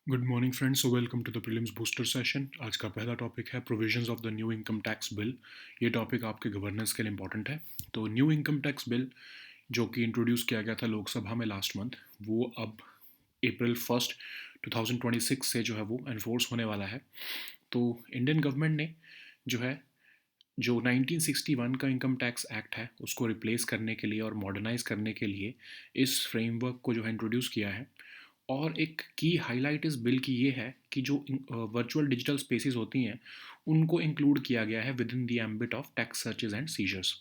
Good morning friends, so welcome to the prelims booster session. आज का पहला topic है provisions of the new income tax bill. ये topic आपके governance के लिए इंपॉर्टेंट है। तो न्यू इनकम टैक्स बिल जो कि इंट्रोड्यूस किया गया था लोकसभा में लास्ट मंथ, वो अब April 1 2026 से जो है वो एनफोर्स होने वाला है। तो इंडियन गवर्नमेंट ने जो है जो 1961 का इनकम टैक्स एक्ट है उसको रिप्लेस करने के लिए और मॉडर्नाइज करने के लिए इस फ्रेमवर्क को जो है इंट्रोड्यूस किया है। और एक की हाईलाइट इस बिल की ये है कि जो वर्चुअल डिजिटल स्पेसेस होती हैं उनको इंक्लूड किया गया है within the ambit of tax searches and seizures.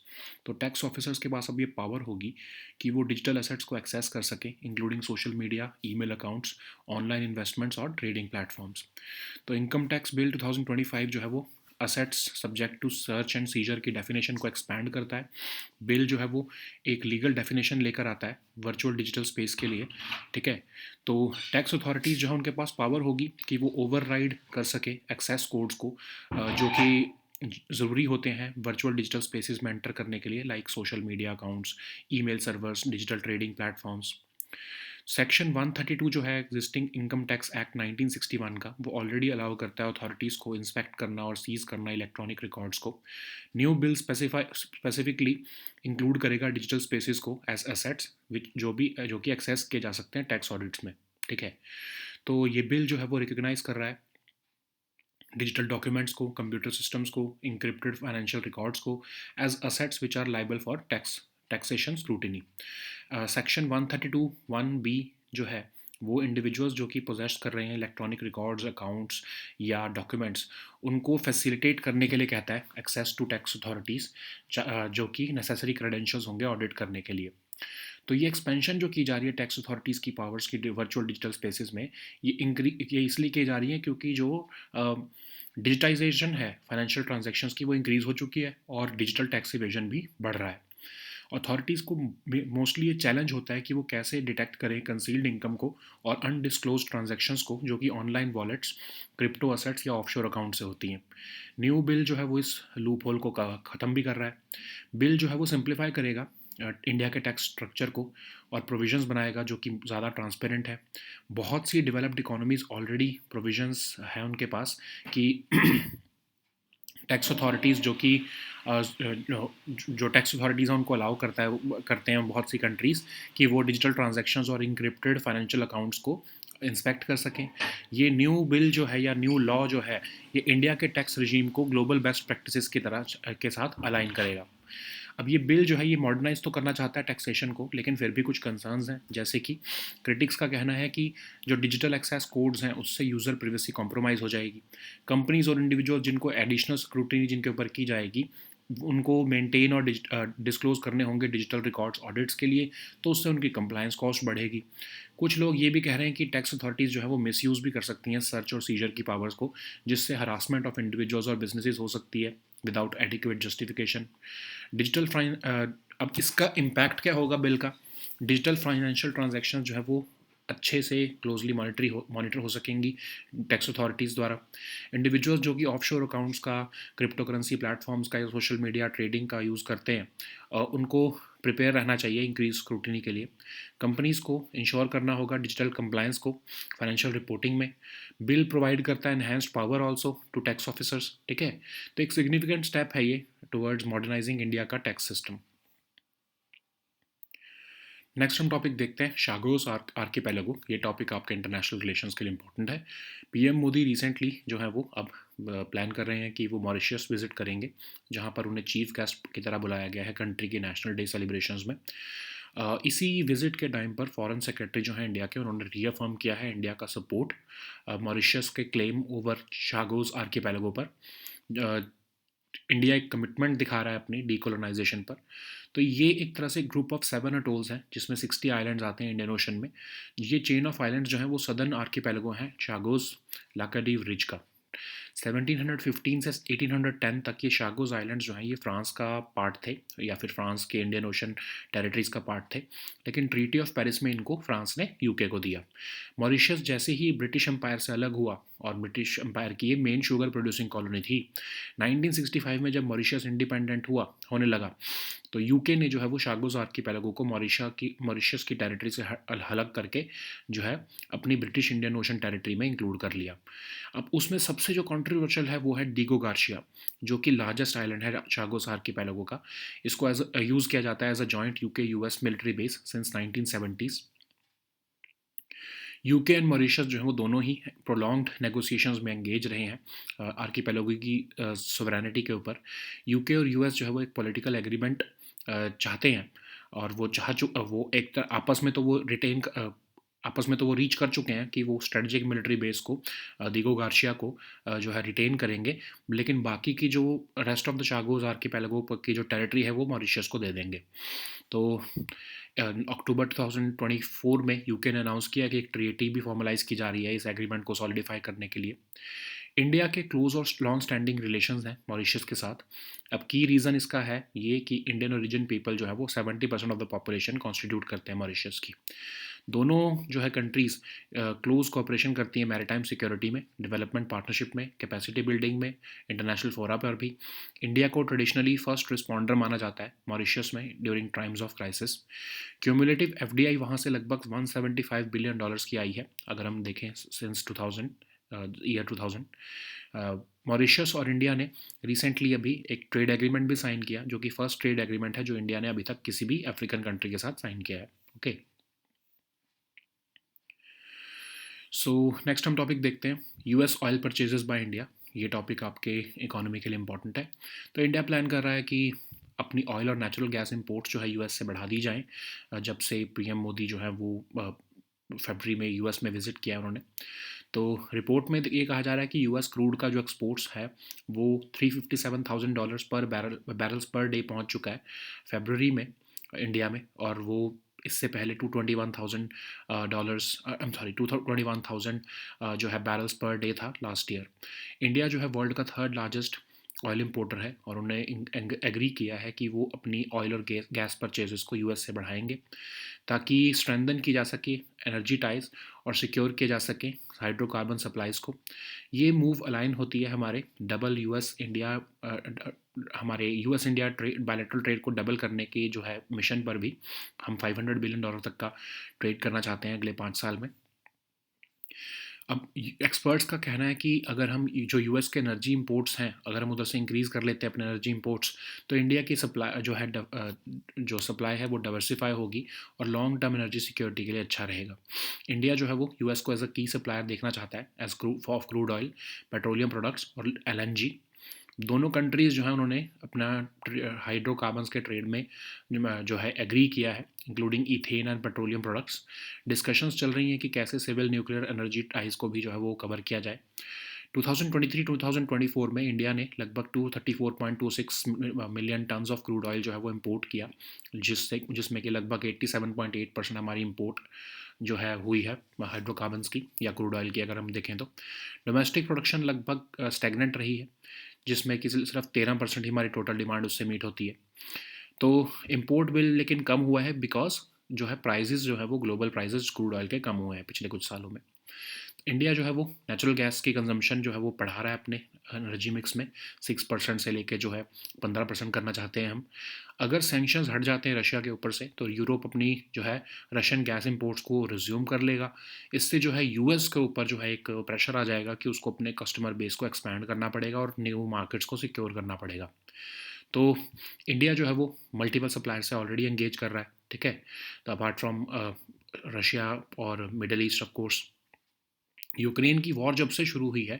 तो टैक्स ऑफिसर्स के पास अब ये पावर होगी कि वो डिजिटल एसेट्स को एक्सेस कर सकें, including social media, email accounts, online investments और ट्रेडिंग प्लेटफॉर्म्स। तो इनकम टैक्स बिल 2025 जो है वो assets subject to search and seizure की डेफिनेशन को एक्सपैंड करता है। बिल जो है वो एक लीगल डेफिनेशन लेकर आता है वर्चुअल डिजिटल स्पेस के लिए। ठीक है। तो टैक्स अथॉरिटीज़ जो है उनके पास पावर होगी कि वो ओवरराइड कर सके एक्सेस कोड्स को जो कि ज़रूरी होते हैं वर्चुअल डिजिटल स्पेसेस में एंटर करने के लिए, like social media accounts, email servers, digital trading platforms. Section 132 जो है एग्जिस्टिंग इनकम टैक्स एक्ट 1961 का, वो ऑलरेडी अलाउ करता है अथॉरिटीज़ को इंस्पेक्ट करना और सीज करना इलेक्ट्रॉनिक रिकॉर्ड्स को। न्यू बिल स्पेसिफिकली इंक्लूड करेगा डिजिटल स्पेसेस को एज एसेट्स विच जो कि एक्सेस किए जा सकते हैं टैक्स ऑडिट्स में। ठीक है। तो ये बिल जो है वो रिकॉग्नाइज कर रहा है डिजिटल डॉक्यूमेंट्स को, कंप्यूटर सिस्टम्स को, इंक्रिप्टेड फाइनेंशियल रिकॉर्ड्स को as assets which are liable for taxation scrutiny. Section 132(1)(b जो है वो इंडिविजुअल्स जो कि पोजेस कर रहे हैं इलेक्ट्रॉनिक रिकॉर्ड्स, अकाउंट्स या डॉक्यूमेंट्स, उनको फैसिलिटेट करने के लिए कहता है एक्सेस टू टैक्स अथॉरिटीज़, जो कि नेसेसरी क्रेडेंशियल्स होंगे ऑडिट करने के लिए। तो ये एक्सपेंशन जो की जा रही है टैक्स अथॉरिटीज़ की पावर्स की वर्चुअल डिजिटल स्पेसेस में, ये इसलिए की जा रही है क्योंकि जो डिजिटाइजेशन है फाइनेंशियल ट्रांजैक्शंस की, वो इंक्रीज़ हो चुकी है और डिजिटल टैक्स इवेजन भी बढ़ रहा है। अथॉरिटीज़ को मोस्टली ये चैलेंज होता है कि वो कैसे डिटेक्ट करें कंसील्ड इनकम को और अनडिस्क्लोज ट्रांजैक्शंस को, जो कि ऑनलाइन वॉलेट्स, क्रिप्टो असेट्स या ऑफशोर अकाउंट से होती हैं। न्यू बिल जो है वो इस लूप होल को ख़त्म भी कर रहा है। बिल जो है वो सिंप्लीफाई करेगा इंडिया के टैक्स स्ट्रक्चर को और प्रोविजंस बनाएगा जो कि ज़्यादा ट्रांसपेरेंट है। बहुत सी डेवलप्ड इकोनॉमीज़ ऑलरेडी प्रोविजंस हैं उनके पास कि टैक्स अथॉरिटीज़ जो कि जो टैक्स अथॉरिटीज़ हैं उनको अलाउ करते हैं बहुत सी कंट्रीज़ कि वो डिजिटल ट्रांजैक्शंस और इंक्रिप्टेड फाइनेंशियल अकाउंट्स को इंस्पेक्ट कर सकें। ये न्यू बिल जो है या न्यू लॉ जो है, ये इंडिया के टैक्स रिजीम को ग्लोबल बेस्ट प्रैक्टिसेस की तरह के साथ अलाइन करेगा। अब ये बिल जो है ये मॉडर्नाइज तो करना चाहता है टैक्सेशन को, लेकिन फिर भी कुछ कंसर्न्स हैं, जैसे कि क्रिटिक्स का कहना है कि जो डिजिटल एक्सेस कोड्स हैं उससे यूज़र प्रिवेसी कॉम्प्रोमाइज़ हो जाएगी। कंपनीज और इंडिविजुअल जिनको एडिशनल स्क्रूटनी जिनके ऊपर की जाएगी, उनको मेंटेन और डिस्क्लोज करने होंगे डिजिटल रिकॉर्ड्स ऑडिट्स के लिए, तो उससे उनकी कंप्लायंस कॉस्ट बढ़ेगी। कुछ लोग ये भी कह रहे हैं कि टैक्स अथॉरिटीज़ जो है वो मिसयूज़ भी कर सकती हैं सर्च और सीजर की पावर्स को, जिससे हरासमेंट ऑफ इंडिविजुअल्स और बिजनेसेस हो सकती है without adequate justification. Digital fine अब इसका इम्पैक्ट क्या होगा बिल का? डिजिटल फाइनेंशियल ट्रांजैक्शन जो है वो अच्छे से क्लोजली मॉनिटर हो सकेंगी टैक्स अथॉरिटीज़ द्वारा। इंडिविजुअल्स जो कि ऑफशोर अकाउंट्स का, क्रिप्टो करेंसी प्लेटफॉर्म्स का या सोशल मीडिया ट्रेडिंग का यूज़ करते हैं, उनको प्रिपेयर रहना चाहिए इंक्रीज स्क्रूटनी के लिए। कंपनीज़ को इंश्योर करना होगा डिजिटल कंप्लायंस को फाइनेंशियल रिपोर्टिंग में। बिल प्रोवाइड करता है enhanced power also to tax officers. ठीक है। तो एक सिग्निफिकेंट स्टेप है ये टुवर्ड्स मॉडर्नाइजिंग इंडिया का टैक्स सिस्टम। नेक्स्ट हम टॉपिक देखते हैं शागोस आर्किपेलागो। ये टॉपिक आपके इंटरनेशनल रिलेशंस के लिए इंपॉर्टेंट है। पीएम मोदी रिसेंटली जो है वो अब प्लान कर रहे हैं कि वो मॉरिशस विजिट करेंगे, जहां पर उन्हें चीफ गेस्ट की तरह बुलाया गया है कंट्री के नेशनल डे सेलिब्रेशंस में। इसी विजिट के टाइम पर फॉरेन सेक्रेटरी जो है इंडिया के, उन्होंने रीअफर्म किया है इंडिया का सपोर्ट मॉरिशस के क्लेम ओवर शागोस आर्किपेलागो पर। इंडिया एक कमिटमेंट दिखा रहा है अपनी डीकोलोनाइजेशन पर। तो ये एक तरह से ग्रुप ऑफ 7 अटोल्स हैं जिसमें 60 आइलैंड्स आते हैं इंडियन ओशन में। ये चेन ऑफ आइलैंड्स जो है वो सदर्न आर्किपेलागो हैं शागोस लाकाडीव रिज का। 1715 से 1810 तक ये शागोस आइलैंड्स जो हैं ये फ्रांस का पार्ट थे या फिर फ्रांस के इंडियन ओशन टेरिटरीज का पार्ट थे, लेकिन ट्रीटी ऑफ पेरिस में इनको फ्रांस ने यूके को दिया। मॉरिशस जैसे ही ब्रिटिश एम्पायर से अलग हुआ, और ब्रिटिश एम्पायर की ये मेन शुगर प्रोड्यूसिंग कॉलोनी थी, 1965 में जब मॉरिशस इंडिपेंडेंट होने लगा, तो यूके ने जो है वो शागोस आर्किपेलागो को मॉरिशस की टेरिटरी से अलग करके जो है अपनी ब्रिटिश इंडियन ओशन टेरिटरी में इंक्लूड कर लिया। अब उसमें सबसे जो कंट्रोवर्शियल है वो है डीगो गार्शिया, जो कि लार्जेस्ट आइलैंड है शागोस आर्किपेलागो का। इसको एज यूज़ किया जाता है as a joint UK US military base since 1970s। UK and Mauritius जो है वो दोनों ही प्रोलॉन्ग्ड नेगोशिएशंस में एंगेज रहे हैं आर्किपेलागो की सोवरेनिटी के ऊपर। यूके और यूएस जो है वो एक पॉलिटिकल एग्रीमेंट चाहते हैं, और वो एक आपस में तो वो आपस में तो वो रीच कर चुके हैं कि वो स्ट्रेटजिक मिलिट्री बेस को दीगो गार्शिया को जो है रिटेन करेंगे, लेकिन बाकी की जो rest of the Chagos archipelago की जो टेरिटरी है वो मॉरिशस को दे देंगे। तो अक्टूबर 2024 में यूके ने अनाउंस किया कि एक ट्रीटी भी फॉर्मलाइज की जा रही है इस एग्रीमेंट को सॉलिडिफाई करने के लिए। इंडिया के क्लोज और लॉन्ग स्टैंडिंग रिलेशंस हैं मॉरिशस के साथ। अब की रीज़न इसका है ये कि इंडियन ओरिजिन पीपल जो है वो 70% ऑफ द पॉपुलेशन कॉन्स्टिट्यूट करते हैं मॉरिशस की। दोनों जो है कंट्रीज़ क्लोज कोऑपरेशन करती हैं मैरीटाइम सिक्योरिटी में, डेवलपमेंट पार्टनरशिप में, कैपेसिटी बिल्डिंग में, इंटरनेशनल फोरा पर भी। इंडिया को ट्रेडिशनली फर्स्ट रिस्पॉन्डर माना जाता है मॉरिशस में during times of crisis. Cumulative FDI वहाँ से लगभग $175 बिलियन की आई है अगर हम देखें सिंस 2000 ईयर 2000। मॉरिशस और इंडिया ने रिसेंटली अभी एक ट्रेड एग्रीमेंट भी साइन किया, जो कि फर्स्ट ट्रेड एग्रीमेंट है जो इंडिया ने अभी तक किसी भी अफ्रीकन कंट्री के साथ साइन किया है। ओके, सो नेक्स्ट हम टॉपिक देखते हैं, US oil purchases by India. ये टॉपिक आपके इकोनॉमी के लिए इंपॉर्टेंट है। तो इंडिया प्लान कर रहा है कि अपनी ऑयल और नेचुरल गैस इंपोर्ट्स जो है यूएस से बढ़ा दी जाएं, जब से पीएम मोदी जो है वो फरवरी में यूएस में विजिट किया उन्होंने। तो रिपोर्ट में ये कहा जा रहा है कि यूएस क्रूड का जो एक्सपोर्ट्स है वो $357,000 पर बैरल्स पर डे पहुंच चुका है फरवरी में इंडिया में, और वो इससे पहले $221,000 $221,000 जो है बैरल्स पर डे था लास्ट ईयर। इंडिया जो है वर्ल्ड का थर्ड लार्जेस्ट ऑयल इंपोर्टर है, और उन्होंने एग्री किया है कि वो अपनी ऑयल और गैस परचेजेस को यूएस से बढ़ाएंगे ताकि स्ट्रेंथन की जा सके एनर्जी टाइज और सिक्योर किया जा सके हाइड्रोकार्बन सप्लाईज़ को। ये मूव अलाइन होती है हमारे US India trade bilateral trade को डबल करने के जो है मिशन पर भी। हम $500 बिलियन तक का ट्रेड करना चाहते हैं अगले 5 साल में। अब एक्सपर्ट्स का कहना है कि अगर हम जो यूएस के एनर्जी इंपोर्ट्स हैं अगर हम उधर से इंक्रीज़ कर लेते हैं अपने एनर्जी इंपोर्ट्स, तो इंडिया की सप्लाई जो सप्लाई है वो डाइवर्सिफाई होगी और लॉन्ग टर्म एनर्जी सिक्योरिटी के लिए अच्छा रहेगा। इंडिया जो है वो यूएस को एज अ की सप्लायर देखना चाहता है as of crude oil, petroleum products और एलएनजी। दोनों कंट्रीज़ जो है उन्होंने अपना हाइड्रोकार्बन्स के ट्रेड में जो है एग्री किया है, including ethane and petroleum products. Discussions चल रही हैं कि कैसे सिविल न्यूक्लियर एनर्जी टाइज को भी जो है वो कवर किया जाए। 2023-2024 में इंडिया ने लगभग 234.26 million tons of crude oil जो है वो इंपोर्ट किया, जिसमें कि लगभग 87.8% हमारी इंपोर्ट जो है हुई है हाइड्रोकार्बन्स की या क्रूड ऑयल की अगर हम देखें तो। डोमेस्टिक प्रोडक्शन लगभग स्टेगनेंट रही है, जिसमें कि सिर्फ 13% ही हमारी टोटल डिमांड उससे मीट होती है। तो इम्पोर्ट बिल लेकिन कम हुआ है बिकॉज जो है प्राइजेस जो है वो ग्लोबल प्राइजेस क्रूड ऑयल के कम हुए हैं पिछले कुछ सालों में। इंडिया जो है वो नेचुरल गैस की कंजम्पशन जो है वो बढ़ा रहा है अपने एनर्जी मिक्स में 6% से लेके जो है 15% करना चाहते हैं हम। अगर सैंक्शंस हट जाते हैं रशिया के ऊपर से तो यूरोप अपनी जो है रशियन गैस इंपोर्ट्स को रिज्यूम कर लेगा। इससे जो है यूएस के ऊपर जो है एक प्रेशर आ जाएगा कि उसको अपने कस्टमर बेस को एक्सपैंड करना पड़ेगा और न्यू मार्केट्स को सिक्योर करना पड़ेगा। तो इंडिया जो है वो मल्टीपल सप्लायर से ऑलरेडी एंगेज कर रहा है, ठीक है। तो अपार्ट फ्रॉम रशिया और middle east of course, Ukraine की वॉर जब से शुरू हुई है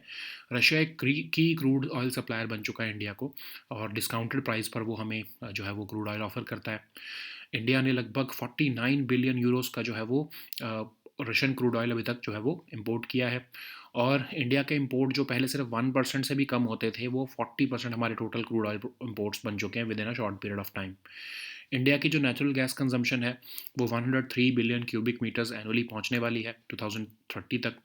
रशिया एक की क्रूड ऑयल सप्लायर बन चुका है इंडिया को, और डिस्काउंटेड प्राइस पर वो हमें जो है वो क्रूड ऑयल ऑफर करता है। इंडिया ने लगभग 49 बिलियन यूरोस का जो है वो रशियन क्रूड ऑयल अभी तक जो है वो इम्पोर्ट किया है, और इंडिया के इंपोर्ट जो पहले सिर्फ 1% से भी कम होते थे वो 40% हमारे टोटल क्रूड ऑयल इंपोर्ट्स बन चुके हैं with in a short period of time. India की जो नेचुरल गैस कंजम्पशन है वो 103 बिलियन क्यूबिक मीटर्स एनुअली पहुंचने वाली है 2030 तक।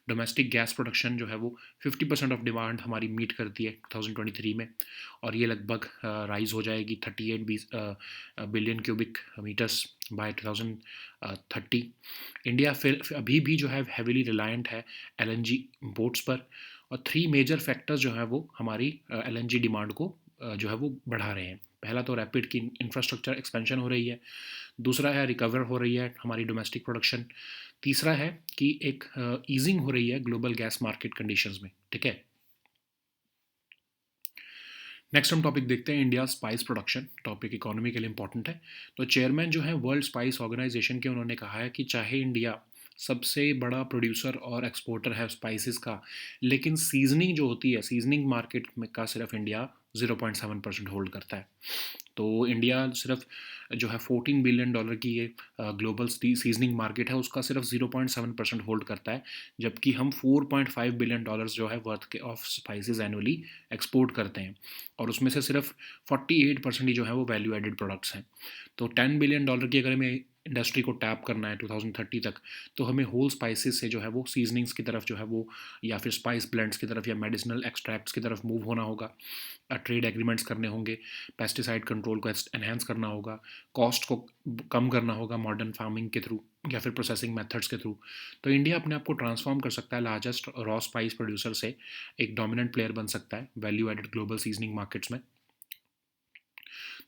डोमेस्टिक गैस प्रोडक्शन जो है वो 50% ऑफ डिमांड हमारी मीट करती है 2023 में, और ये लगभग राइज हो जाएगी 38 billion cubic metres by 2030। India फिर अभी भी जो है हेविली रिलायंट है एलएनजी इंपोर्ट्स पर, और 3 मेजर फैक्टर्स जो है वो हमारी एलएनजी डिमांड को जो है वो बढ़ा रहे हैं। पहला तो रैपिड की इंफ्रास्ट्रक्चर एक्सपेंशन हो रही है, दूसरा है रिकवर हो रही है हमारी डोमेस्टिक प्रोडक्शन, तीसरा है कि एक ईजिंग हो रही है ग्लोबल गैस मार्केट कंडीशंस में। ठीक है, नेक्स्ट हम टॉपिक देखते हैं India spice production. Topic economy के लिए इंपॉर्टेंट है। तो चेयरमैन जो है वर्ल्ड स्पाइस ऑर्गेनाइजेशन के, उन्होंने कहा है कि चाहे इंडिया सबसे बड़ा प्रोड्यूसर और एक्सपोर्टर है स्पाइसेस का, लेकिन सीजनिंग जो होती है, सीजनिंग मार्केट में का सिर्फ इंडिया 0.7% होल्ड करता है। तो इंडिया सिर्फ जो है $14 बिलियन की ये ग्लोबल सीजनिंग मार्केट है, उसका सिर्फ 0.7% होल्ड करता है, जबकि हम $4.5 बिलियन जो है वर्थ के ऑफ स्पाइसेस एनुअली एक्सपोर्ट करते हैं, और उसमें से सिर्फ 48% ही जो है वो वैल्यू एडेड प्रोडक्ट्स हैं। तो $10 बिलियन की अगर हमें इंडस्ट्री को टैप करना है 2030 तक, तो हमें होल स्पाइसेस से जो है वो सीजनिंग्स की तरफ जो है वो, या फिर स्पाइस ब्लेंड्स की तरफ या मेडिसिनल एक्सट्रैक्ट्स की तरफ मूव होना होगा, ट्रेड एग्रीमेंट्स करने होंगे, पेस्टिसाइड कंट्रोल को एनहेंस करना होगा, कॉस्ट को कम करना होगा मॉडर्न फार्मिंग के थ्रू या फिर प्रोसेसिंग मेथड्स के थ्रू। तो इंडिया अपने आप को ट्रांसफॉर्म कर सकता है, लार्जेस्ट रॉ स्पाइस प्रोड्यूसर से एक डोमिनेंट प्लेयर बन सकता है value added global seasoning markets में।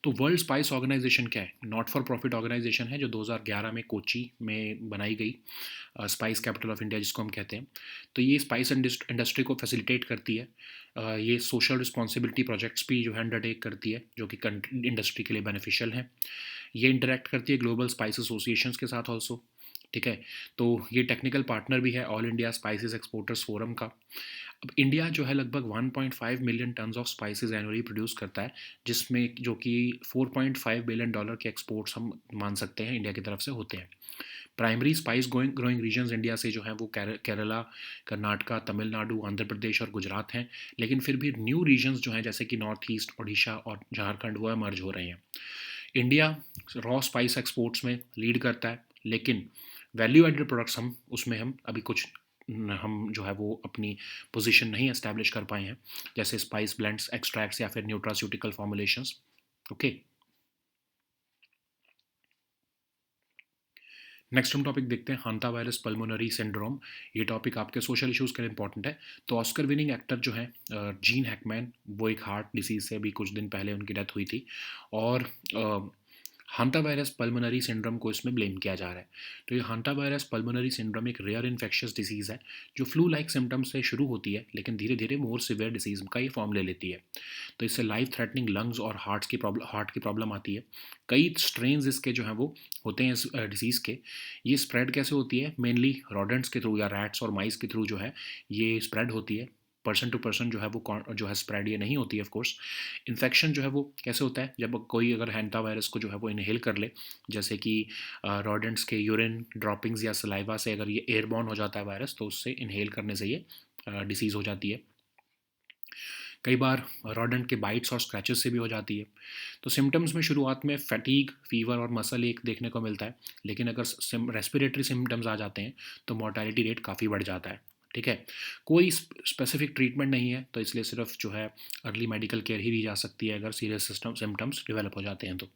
तो वर्ल्ड स्पाइस ऑर्गेनाइजेशन क्या है? नॉट फॉर प्रॉफिट ऑर्गेनाइजेशन है, जो 2011 में कोची में बनाई गई, स्पाइस कैपिटल ऑफ इंडिया जिसको हम कहते हैं। तो ये स्पाइस इंडस्ट्री को फैसिलिटेट करती है। ये सोशल रिस्पॉन्सिबिलिटी प्रोजेक्ट्स भी जो है अंडरटेक करती है, जो कि इंडस्ट्री के लिए बेनिफिशियल हैं। ये इंटरेक्ट करती है ग्लोबल स्पाइस एसोसिएशंस के साथ ऑल्सो। ठीक है, तो ये टेक्निकल पार्टनर भी है all India spices exporters forum का। अब इंडिया जो है लगभग 1.5 million tons of spices annually produce करता है, जिसमें जो कि $4.5 बिलियन के एक्सपोर्ट्स हम मान सकते हैं इंडिया की तरफ से होते हैं। Primary spice growing regions India से जो है वो केरला, कर्नाटका, तमिलनाडु, आंध्र प्रदेश और गुजरात हैं, लेकिन फिर भी न्यू रीजन्स जो हैं जैसे कि नॉर्थ ईस्ट, ओडिशा और झारखंड, वो एमर्ज हो रहे हैं। इंडिया रॉ स्पाइस एक्सपोर्ट्स में लीड करता है, लेकिन वैल्यू एडेड प्रोडक्ट्स हम अभी कुछ हम जो है वो अपनी पोजीशन नहीं एस्टैब्लिश कर पाए हैं, जैसे स्पाइस ब्लेंड्स, एक्सट्रैक्ट्स या फिर न्यूट्रास्यूटिकल फॉर्मुलेशंस। ओके, नेक्स्ट हम टॉपिक देखते हैं हांता वायरस पल्मोनरी सिंड्रोम। ये टॉपिक आपके सोशल इश्यूज़ के लिए इंपॉर्टेंट है। तो ऑस्कर विनिंग एक्टर जो है जीन हैकमैन, वो एक हार्ट डिसीज़ से अभी कुछ दिन पहले उनकी डेथ हुई थी, और हांता वायरस पल्मोनरी सिंड्रोम को इसमें ब्लेम किया जा रहा है। तो ये हांता वायरस पल्मोनरी सिंड्रोम एक रेयर इन्फेक्शियस डिसीज़ है, जो फ्लू लाइक सिम्टम्स से शुरू होती है, लेकिन धीरे धीरे मोर सिवियर डिसीज़ का ये फॉर्म ले लेती है। तो इससे लाइफ थ्रेटनिंग लंग्स और हार्ट की प्रॉब्लम आती है। कई स्ट्रेन्स इसके जो हैं वो होते हैं इस डिसीज़ के। ये स्प्रेड कैसे होती है? मेनली रॉडेंट्स के थ्रू या रैट्स और माइस के थ्रू जो है ये स्प्रेड होती है। पर्सन टू पर्सन जो है वो जो है स्प्रेड ये नहीं होती है ऑफ कोर्स। इन्फेक्शन जो है वो कैसे होता है? जब कोई अगर हैंटा वायरस को जो है वो इनहेल कर ले, जैसे कि रॉडेंट्स के यूरिन ड्रॉपिंग्स या सलाइवा से अगर ये एयरबॉर्न हो जाता है वायरस, तो उससे इनहेल करने से ये डिसीज़ हो जाती है। कई बार रॉडेंट के बाइट्स और स्क्रैचेस से भी हो जाती है। तो सिम्टम्स में शुरुआत में फैटीग, फीवर और मसल एक देखने को मिलता है, लेकिन अगर रेस्पिरेटरी सिम्टम्स आ जाते हैं तो मोर्टालिटी रेट काफ़ी बढ़ जाता है। ठीक है, कोई स्पेसिफिक ट्रीटमेंट नहीं है, तो इसलिए सिर्फ जो है अर्ली मेडिकल केयर ही दी जा सकती है अगर सीरियस सिम्टम्स डेवलप हो जाते हैं तो।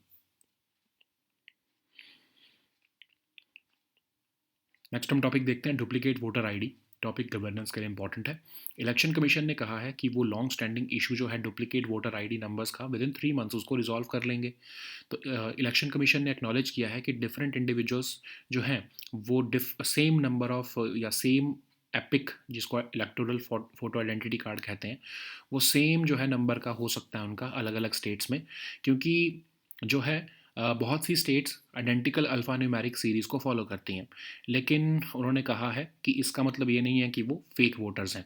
नेक्स्ट हम टॉपिक देखते हैं duplicate voter ID. Topic governance के लिए इंपॉर्टेंट है। इलेक्शन कमीशन ने कहा है कि वो लॉन्ग स्टैंडिंग इशू जो है डुप्लीकेट वोटर आईडी नंबर्स का विद इन 3 मंथ्स उसको रिजॉल्व कर लेंगे। तो इलेक्शन कमीशन ने एक्नॉलेज किया है कि डिफरेंट इंडिविजुअल्स जो हैं वो सेम नंबर ऑफ या सेम एपिक, जिसको इलेक्टोरल फोटो आइडेंटिटी कार्ड कहते हैं, वो सेम जो है नंबर का हो सकता है उनका अलग अलग स्टेट्स में, क्योंकि जो है बहुत सी states identical alpha numeric series को फॉलो करती हैं। लेकिन उन्होंने कहा है कि इसका मतलब ये नहीं है कि वो फेक वोटर्स हैं।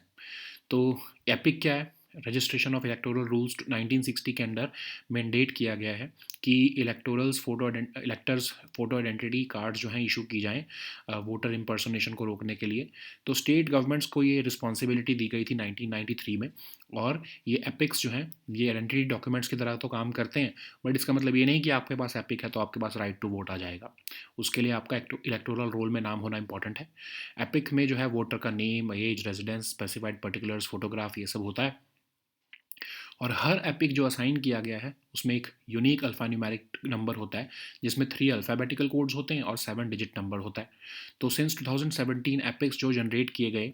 तो एपिक क्या है? रजिस्ट्रेशन ऑफ इलेक्टोरल रूल्स 1960 के अंडर मैंडेट किया गया है कि इलेक्टर्स फोटो आइडेंटिटी कार्ड्स जो हैं इशू की जाएं वोटर इम्पर्सोनेशन को रोकने के लिए। तो स्टेट गवर्नमेंट्स को ये रिस्पॉन्सिबिलिटी दी गई थी 1993 में, और ये एपिक्स जो हैं ये आइडेंटिटी डॉक्यूमेंट्स की तरह तो काम करते हैं, बट इसका मतलब ये नहीं कि आपके पास एपिक है तो आपके पास राइट टू वोट आ जाएगा। उसके लिए आपका इलेक्टोरल रोल में नाम होना इंपॉर्टेंट है। एपिक में जो है वोटर का name, age, residence, specified particulars, photograph, ये सब होता है। और हर एपिक जो असाइन किया गया है उसमें एक यूनिक अल्फ़ान्यूमेरिक नंबर होता है, जिसमें 3 अल्फ़ाबेटिकल कोड्स होते हैं और 7 डिजिट नंबर होता है। तो सिंस 2017 एपिक्स जो जनरेट किए गए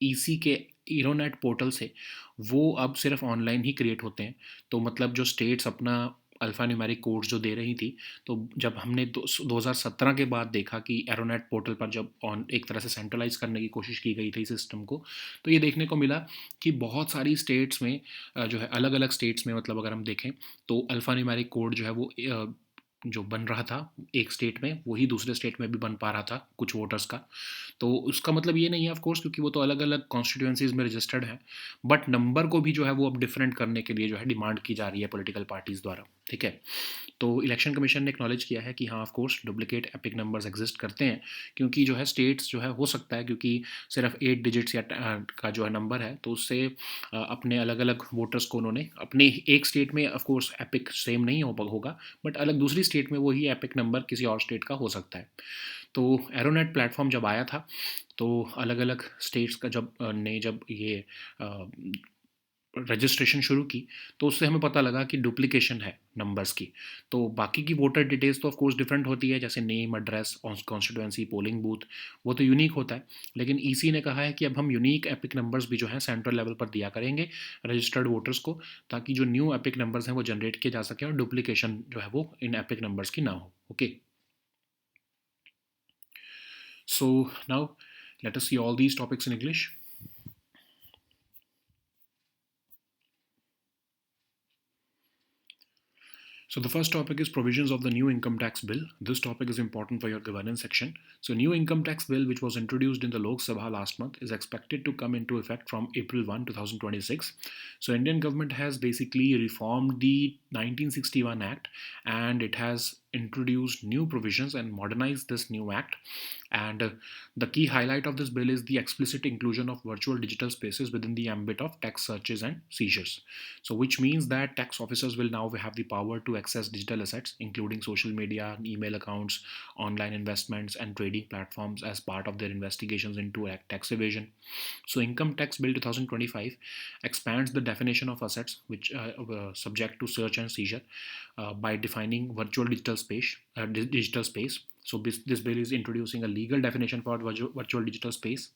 ईसी के इरोनेट पोर्टल से वो अब सिर्फ ऑनलाइन ही क्रिएट होते हैं। तो मतलब जो स्टेट्स अपना अल्फ़ा न्यूमेरिक कोड्स जो दे रही थी, तो जब हमने 2017 के बाद देखा कि एरोनेट पोर्टल पर जब ऑन एक तरह से सेंट्रलाइज करने की कोशिश की गई थी सिस्टम को, तो ये देखने को मिला कि बहुत सारी स्टेट्स में जो है अलग अलग स्टेट्स में, मतलब अगर हम देखें तो अल्फ़ा न्यूमेरिक कोड जो है वो जो बन रहा था एक स्टेट में, वही दूसरे स्टेट में भी बन पा रहा था कुछ वोटर्स का। तो उसका मतलब ये नहीं है ऑफ कोर्स, क्योंकि वो तो अलग अलग कॉन्स्टिट्यूएंसीज में रजिस्टर्ड है, बट नंबर को भी जो है वो अब डिफरेंट करने के लिए जो है डिमांड की जा रही है पॉलिटिकल पार्टीज़ द्वारा। ठीक है। तो इलेक्शन कमीशन ने एक्नॉलेज किया है कि हाँ of course duplicate epic numbers exist करते हैं, क्योंकि जो है स्टेट्स जो है हो सकता है क्योंकि सिर्फ 8 डिजिट्स या का जो है नंबर है, तो उससे अपने अलग अलग वोटर्स को उन्होंने अपने एक स्टेट में ऑफ कोर्स एपिक सेम नहीं होगा, बट अलग दूसरी स्टेट में वही एपिक नंबर किसी और स्टेट का हो सकता है। तो एरोनेट प्लेटफॉर्म जब आया था, तो अलग अलग स्टेट्स का जब ये रजिस्ट्रेशन शुरू की, तो उससे हमें पता लगा कि डुप्लीकेशन है नंबर्स की। तो बाकी की वोटर डिटेल्स तो ऑफ कोर्स डिफरेंट होती है, जैसे name, address, constituency, polling booth, वो तो यूनिक होता है। लेकिन ईसी ने कहा है कि अब हम यूनिक एपिक नंबर्स भी जो हैं सेंट्रल लेवल पर दिया करेंगे रजिस्टर्ड वोटर्स को, ताकि जो न्यू एपिक नंबर्स हैं वो जनरेट किए जा सकें और डुप्लीकेशन जो है वो इन एपिक नंबर्स की ना हो। Okay, so now let us see all these topics in English. So the first topic is provisions of the new income tax bill. This topic is important for your governance section. So new income tax bill, which was introduced in the Lok Sabha last month, is expected to come into effect from April 1, 2026. So Indian government has basically reformed the 1961 Act, and it has introduced new provisions and modernized this new act. And the key highlight of this bill is the explicit inclusion of virtual digital spaces within the ambit of tax searches and seizures. So, which means that tax officers will now have the power to access digital assets, including social media, email accounts, online investments, and trading platforms as part of their investigations into tax evasion. So, Income Tax Bill 2025 expands the definition of assets which subject to search and seizure by defining virtual digital space. So, this bill is introducing a legal definition for virtual digital space.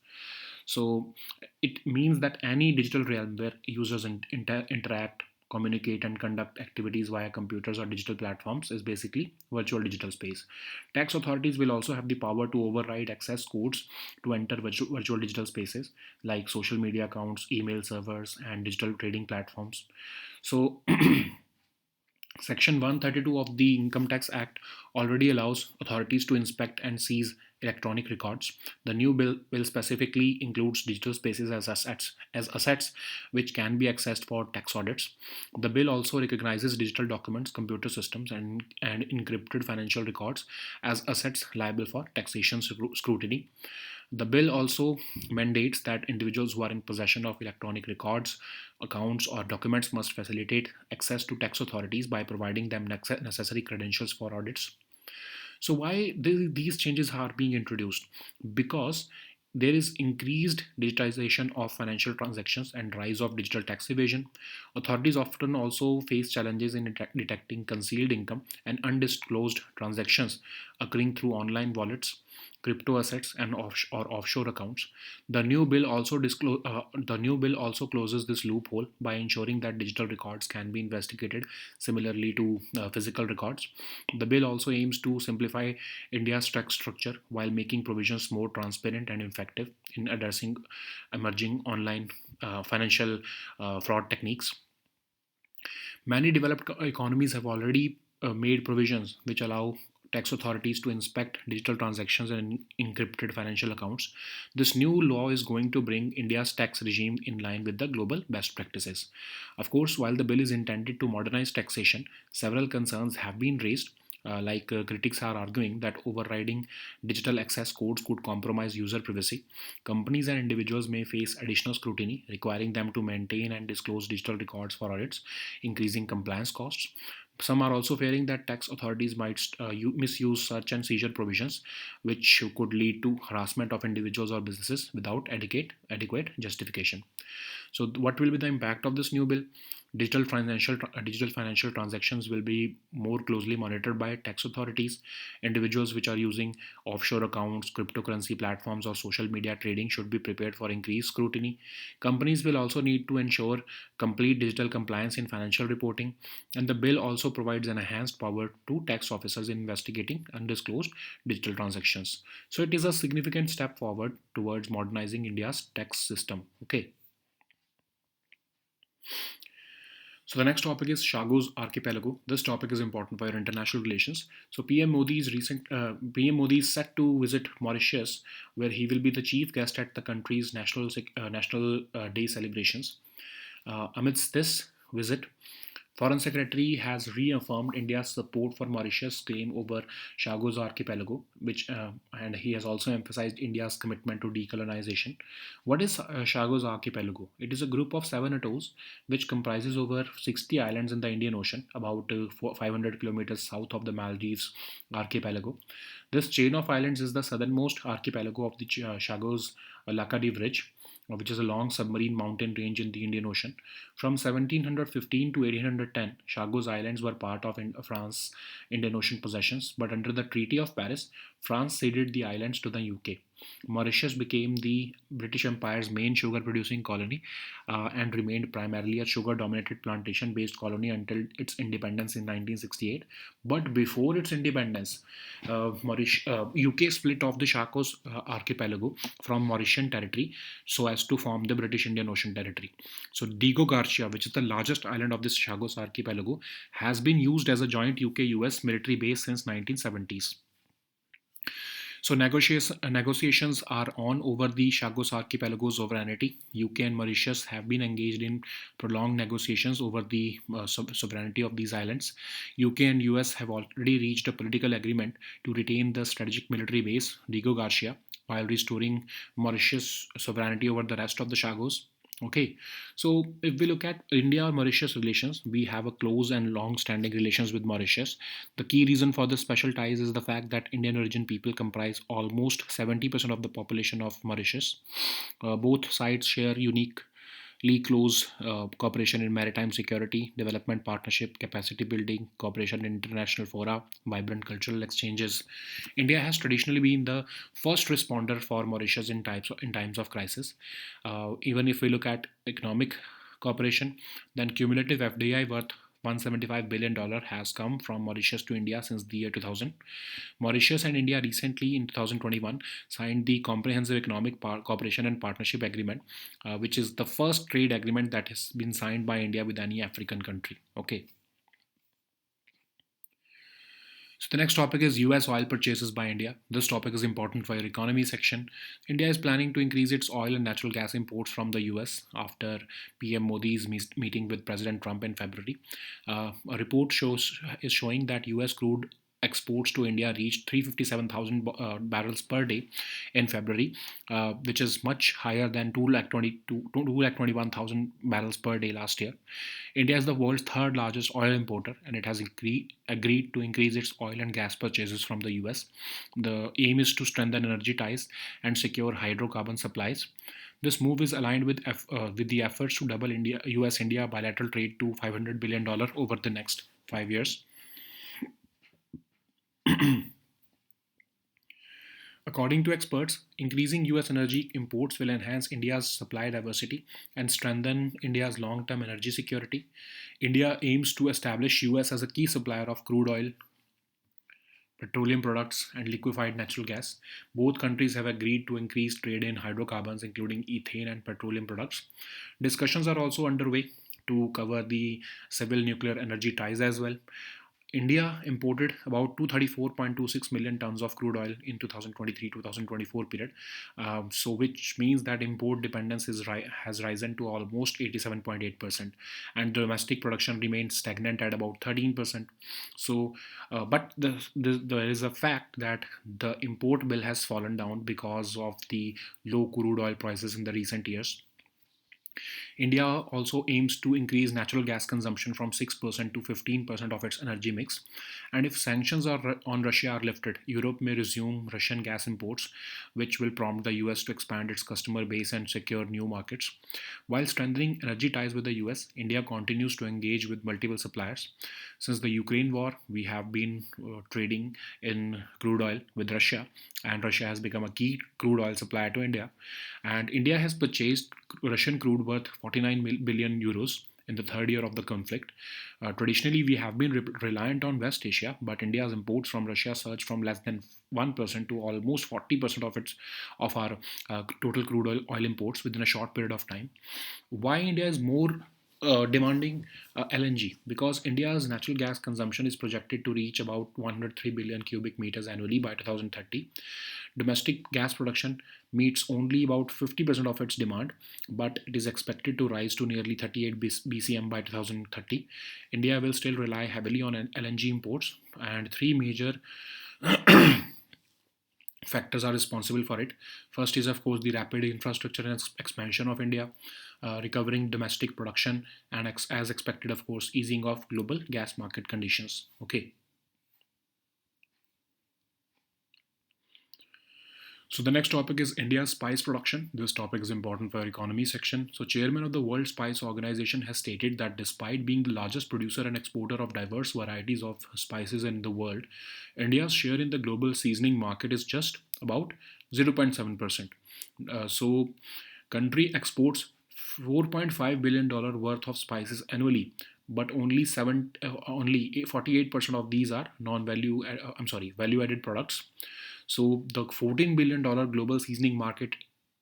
So, it means that any digital realm where users interact, communicate, and conduct activities via computers or digital platforms is basically virtual digital space. Tax authorities will also have the power to override access codes to enter virtual digital spaces like social media accounts, email servers, and digital trading platforms. So, Section 132 of the Income Tax Act already allows authorities to inspect and seize electronic records. The new bill specifically includes digital spaces as assets which can be accessed for tax audits. The bill also recognizes digital documents, computer systems, and encrypted financial records as assets liable for taxation scrutiny. The bill also mandates that individuals who are in possession of electronic records, accounts, or documents must facilitate access to tax authorities by providing them necessary credentials for audits. So, why these changes are being introduced? Because there is increased digitization of financial transactions and rise of digital tax evasion. Authorities often also face challenges in detecting concealed income and undisclosed transactions occurring through online wallets, crypto assets, and or offshore accounts. The new bill also closes this loophole by ensuring that digital records can be investigated similarly to physical records. The bill also aims to simplify India's tax structure while making provisions more transparent and effective in addressing emerging online financial fraud techniques. Many developed economies have already made provisions which allow tax authorities to inspect digital transactions and encrypted financial accounts. This new law is going to bring India's tax regime in line with the global best practices. Of course, while the bill is intended to modernize taxation, several concerns have been raised. Critics are arguing that overriding digital access codes could compromise user privacy. Companies and individuals may face additional scrutiny, requiring them to maintain and disclose digital records for audits, increasing compliance costs. Some are also fearing that tax authorities might misuse search and seizure provisions, which could lead to harassment of individuals or businesses without adequate justification. So, what will be the impact of this new bill? Digital financial transactions will be more closely monitored by tax authorities. Individuals which are using offshore accounts, cryptocurrency platforms, or social media trading should be prepared for increased scrutiny. Companies will also need to ensure complete digital compliance in financial reporting, and the bill also provides an enhanced power to tax officers in investigating undisclosed digital transactions. So it is a significant step forward towards modernizing India's tax system. Okay. So the next topic is Chagos Archipelago. This topic is important for your international relations. So PM Modi is set to visit Mauritius, where he will be the chief guest at the country's National Day celebrations. Amidst this visit, Foreign Secretary has reaffirmed India's support for Mauritius' claim over Chagos Archipelago, and he has also emphasized India's commitment to decolonization. What is Chagos Archipelago? It is a group of seven atolls which comprises over 60 islands in the Indian Ocean, about 500 kilometers south of the Maldives archipelago. This chain of islands is the southernmost archipelago of the Chagos Laccadive Ridge, which is a long submarine mountain range in the Indian Ocean. From 1715 to 1810, Chagos Islands were part of France's Indian Ocean possessions, but under the Treaty of Paris, France ceded the islands to the UK. Mauritius became the British Empire's main sugar producing colony and remained primarily a sugar dominated plantation based colony until its independence in 1968. But before its independence, UK split off the Chagos archipelago from Mauritian territory so as to form the British Indian Ocean Territory. So Diego Garcia, which is the largest island of this Chagos archipelago, has been used as a joint UK-US military base since 1970s. So negotiations are on over the Chagos archipelago's sovereignty. UK and Mauritius have been engaged in prolonged negotiations over the sovereignty of these islands. UK and US have already reached a political agreement to retain the strategic military base, Diego Garcia, while restoring Mauritius sovereignty over the rest of the Chagos. Okay, so if we look at India or Mauritius relations, we have a close and long standing relations with Mauritius. The key reason for this special ties is the fact that Indian origin people comprise almost 70% of the population of Mauritius. Both sides share uniquely close cooperation in maritime security, development partnership, capacity building, cooperation in international fora, vibrant cultural exchanges. India has traditionally been the first responder for Mauritius in times of crisis. Even if we look at economic cooperation, then cumulative FDI worth $175 billion has come from Mauritius to India since the year 2000. Mauritius and India recently in 2021 signed the Comprehensive Economic Cooperation and Partnership Agreement, which is the first trade agreement that has been signed by India with any African country. Okay. So the next topic is US oil purchases by India. This topic is important for your economy section. India is planning to increase its oil and natural gas imports from the US after PM Modi's meeting with President Trump in February. A report is showing that US crude exports to India reached 357,000 barrels per day in February, which is much higher than 221,000 barrels per day last year. India is the world's third largest oil importer, and it has agreed to increase its oil and gas purchases from the US. The aim is to strengthen energy ties and secure hydrocarbon supplies. This move is aligned with the efforts to double US-India bilateral trade to $500 billion over the next 5 years. According to experts, increasing US energy imports will enhance India's supply diversity and strengthen India's long term energy security. India aims to establish US as a key supplier of crude oil, petroleum products, and liquefied natural gas. Both countries have agreed to increase trade in hydrocarbons, including ethane and petroleum products. Discussions are also underway to cover the civil nuclear energy ties as well. India imported about 234.26 million tons of crude oil in 2023-2024 period, so which means that import dependence has risen to almost 87.8%, and domestic production remains stagnant at about 13%. So, but there is a fact that the import bill has fallen down because of the low crude oil prices in the recent years. India also aims to increase natural gas consumption from 6% to 15% of its energy mix. And if sanctions on Russia are lifted, Europe may resume Russian gas imports, which will prompt the US to expand its customer base and secure new markets. While strengthening energy ties with the US, India continues to engage with multiple suppliers. Since the Ukraine war, we have been trading in crude oil with Russia, and Russia has become a key crude oil supplier to India. And India has purchased Russian crude worth 49 billion euros in the third year of the conflict. Traditionally, we have been reliant on West Asia, but India's imports from Russia surged from less than 1% to almost 40% of our total crude oil imports within a short period of time. Why India is more demanding LNG? Because India's natural gas consumption is projected to reach about 103 billion cubic meters annually by 2030. Domestic gas production meets only about 50% of its demand, but it is expected to rise to nearly 38 BCM by 2030. India will still rely heavily on LNG imports, and three major factors are responsible for it. First is, of course, the rapid infrastructure and expansion of India, recovering domestic production, and as expected, of course, easing of global gas market conditions. Okay. So the next topic is India's spice production. This topic is important for our economy section. So chairman of the World Spice Organization has stated that despite being the largest producer and exporter of diverse varieties of spices in the world, India's share in the global seasoning market is just about 0.7%. So country exports $4.5 billion worth of spices annually, but only 48% of these are value added products. So the $14 billion global seasoning market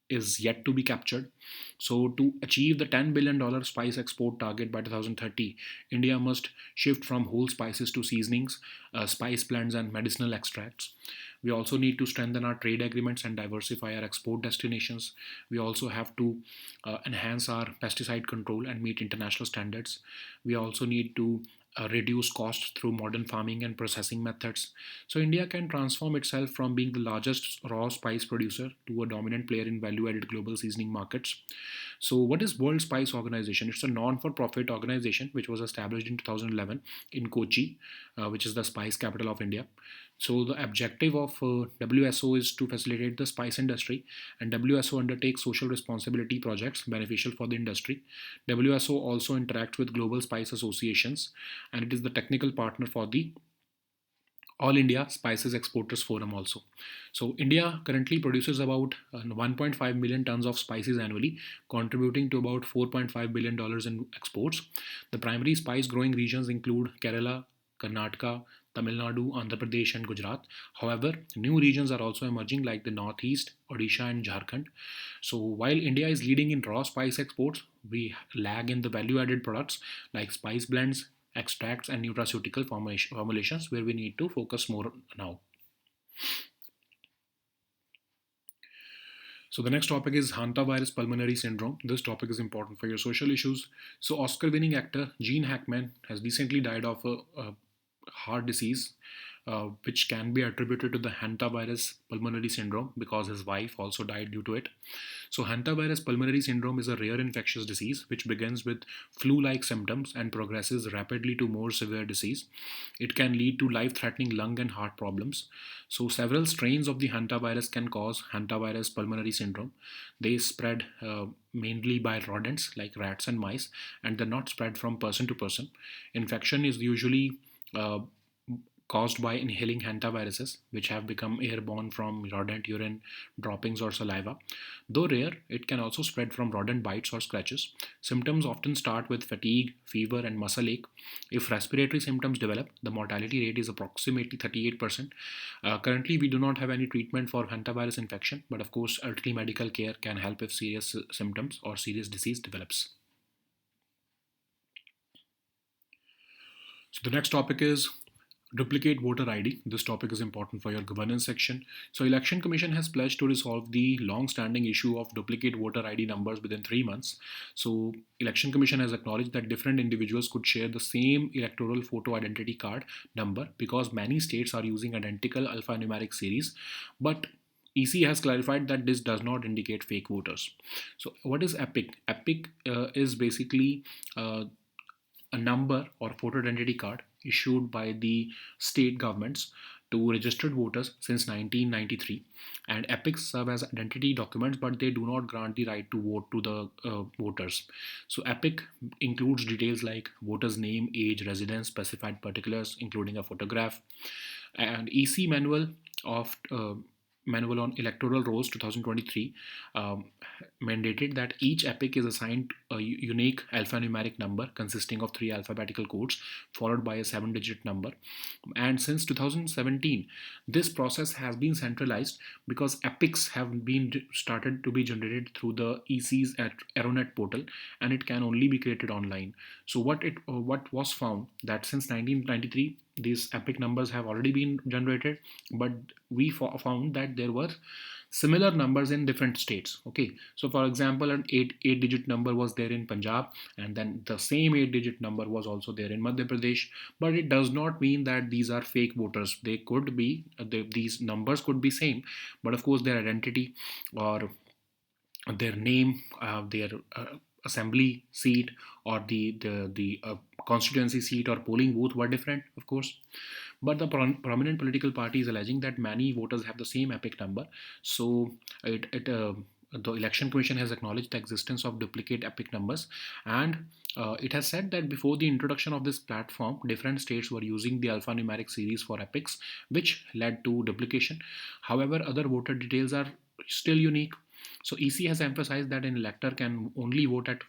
is yet to be captured. So to achieve the $10 billion spice export target by 2030, India must shift from whole spices to seasonings, spice blends, and medicinal extracts. We also need to strengthen our trade agreements and diversify our export destinations. We also have to enhance our pesticide control and meet international standards. We also need to reduce costs through modern farming and processing methods. So, India can transform itself from being the largest raw spice producer to a dominant player in value added global seasoning markets. So, what is World Spice Organization? It's a non for profit organization which was established in 2011 in Kochi, which is the spice capital of India. So, the objective of WSO is to facilitate the spice industry, and WSO undertakes social responsibility projects beneficial for the industry. WSO also interacts with global spice associations, and it is the technical partner for the All India Spices Exporters Forum also. So India currently produces about 1.5 million tons of spices annually, contributing to about $4.5 billion in exports. The primary spice growing regions include Kerala, Karnataka, Tamil Nadu, Andhra Pradesh, and Gujarat. However, new regions are also emerging like the Northeast, Odisha, and Jharkhand. So, while India is leading in raw spice exports, we lag in the value added products like spice blends, extracts, and nutraceutical formulations where we need to focus more now. So the next topic is hantavirus pulmonary syndrome. This topic is important for your social issues. So Oscar-winning actor Gene Hackman has recently died of a heart disease, which can be attributed to the hantavirus pulmonary syndrome because his wife also died due to it. So, hantavirus pulmonary syndrome is a rare infectious disease which begins with flu like symptoms and progresses rapidly to more severe disease. It can lead to life threatening lung and heart problems. So, several strains of the hantavirus can cause hantavirus pulmonary syndrome. They spread mainly by rodents like rats and mice, and they're not spread from person to person. Infection is usually uh, caused by inhaling hantaviruses, which have become airborne from rodent urine, droppings, or saliva. Though rare, it can also spread from rodent bites or scratches. Symptoms often start with fatigue, fever, and muscle ache. If respiratory symptoms develop, the mortality rate is approximately 38%. Currently, we do not have any treatment for hantavirus infection, but of course, early medical care can help if serious symptoms or serious disease develops. So, the next topic is duplicate voter ID. This topic is important for your governance section. So, Election Commission has pledged to resolve the long-standing issue of duplicate voter ID numbers within 3 months. So, Election Commission has acknowledged that different individuals could share the same electoral photo identity card number because many states are using identical alphanumeric series, but EC has clarified that this does not indicate fake voters. So, what is EPIC? EPIC is basically a number or photo identity card issued by the state governments to registered voters since 1993, and epics serve as identity documents, but they do not grant the right to vote to the voters. So epic includes details like voter's name, age, residence, specified particulars including a photograph. And EC of manual on electoral rolls 2023 um, mandated that each epic is assigned a unique alphanumeric number consisting of three alphabetical codes followed by a seven-digit number. And since 2017, this process has been centralized because epics have been started to be generated through the EC's at Aeronet portal, and it can only be created online. So what was found that since 1993 these epic numbers have already been generated, but we found that there were similar numbers in different states. Okay, so for example, an eight digit number was there in Punjab, and then the same eight digit number was also there in Madhya Pradesh. But it does not mean that these are fake voters. They could be these numbers could be same, but of course their identity or their name, their assembly seat, or the constituency seat or polling booth were different, of course. But the prominent political party is alleging that many voters have the same epic number. So the election commission has acknowledged the existence of duplicate epic numbers, and it has said that before the introduction of this platform, different states were using the alphanumeric series for epics, which led to duplication. However, other voter details are still unique. So EC has emphasized that an elector can only vote at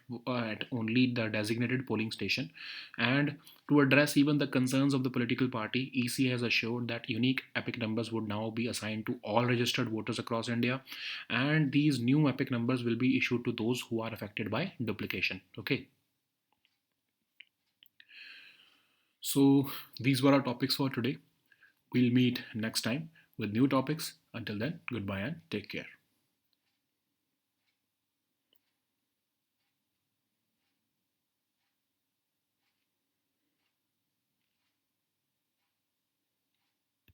only the designated polling station. And to address even the concerns of the political party, EC has assured that unique epic numbers would now be assigned to all registered voters across India, and these new epic numbers will be issued to those who are affected by duplication. Okay, so these were our topics for today. We'll meet next time with new topics. Until then, goodbye and take care.